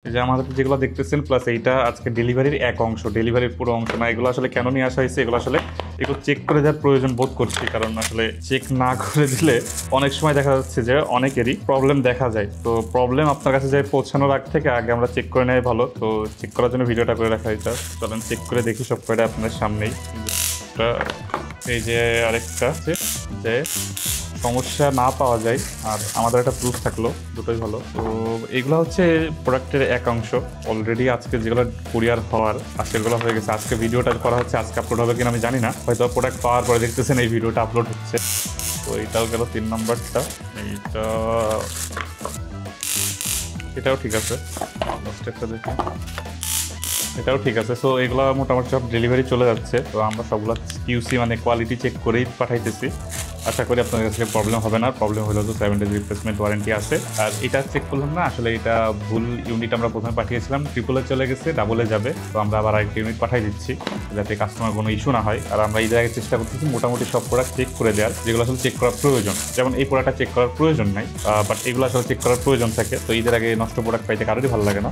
এই যে আমাদের যেগুলো দেখতেছেন প্লাস এইটা আজকে ডেলিভারির এক অংশ, ডেলিভারির পুরো অংশ না। এগুলো আসলে কেন নিয়ে আসা হয়েছে, এগুলো আসলে এগুলো চেক করে দেওয়ার প্রয়োজন বোধ করছি, কারণ আসলে চেক না করে দিলে অনেক সময় দেখা যাচ্ছে যে অনেকেরই প্রবলেম দেখা যায়। তো প্রবলেম আপনার কাছে যায় পৌঁছানোর আগ থেকে আগে আমরা চেক করে নেওয়াই ভালো। তো চেক করার জন্য ভিডিওটা করে রাখা হয়েছে। চলেন চেক করে দেখি সব কয়টা আপনার সামনেই। এই যে আরেকটা আছে যে সমস্যা না পাওয়া যায় আর আমাদের একটা প্রুফ থাকলো, দুটোই ভালো। তো এইগুলো হচ্ছে প্রোডাক্টের এক অংশ। অলরেডি আজকে যেগুলো কুরিয়ার হওয়ার সেগুলো হয়ে গেছে। আজকে ভিডিওটা করা হচ্ছে, আজকে আপলোড হবে কিনা আমি জানি না, হয়তো প্রোডাক্ট পাওয়ার পরে দেখতেছেন এই ভিডিওটা আপলোড হচ্ছে। তো এইটাও গেল 3 নম্বরটা। এইটা এটাও ঠিক আছে, স্টেপটা দেখি, এটাও ঠিক আছে। সো এগুলো মোটামুটি সব ডেলিভারি চলে যাচ্ছে। তো আমরা সবগুলো কিউসি মানে কোয়ালিটি চেক করেই পাঠাইতেছি। আশা করি আপনাদের কাছে প্রবলেম হবে না। প্রবলেম হলেও তো 7 ডেজ রিপ্লেসমেন্ট ওয়ারেন্টি আছে। আর এটা চেক করলাম না, আসলে এটা ভুল ইউনিট আমরা প্রথমে পাঠিয়েছিলাম, ট্রিপলে চলে গেছে, ডাবলে যাবে। তো আমরা আবার আরেকটা ইউনিট পাঠিয়ে দিচ্ছি যাতে কাস্টমার কোনো ইস্যু না হয়। আর আমরা এই জায়গায় চেষ্টা করতেছি মোটামুটি সব প্রোডাক্ট চেক করে দেওয়ার যেগুলো আসলে চেক করার প্রয়োজন। যেমন এই প্রোডাক্টটা চেক করার প্রয়োজন নাই, বাট এগুলো আসলে চেক করার প্রয়োজন থাকে। তো ঈদের আগে নষ্ট প্রোডাক্ট পাইতে কারোরই ভালো লাগে না।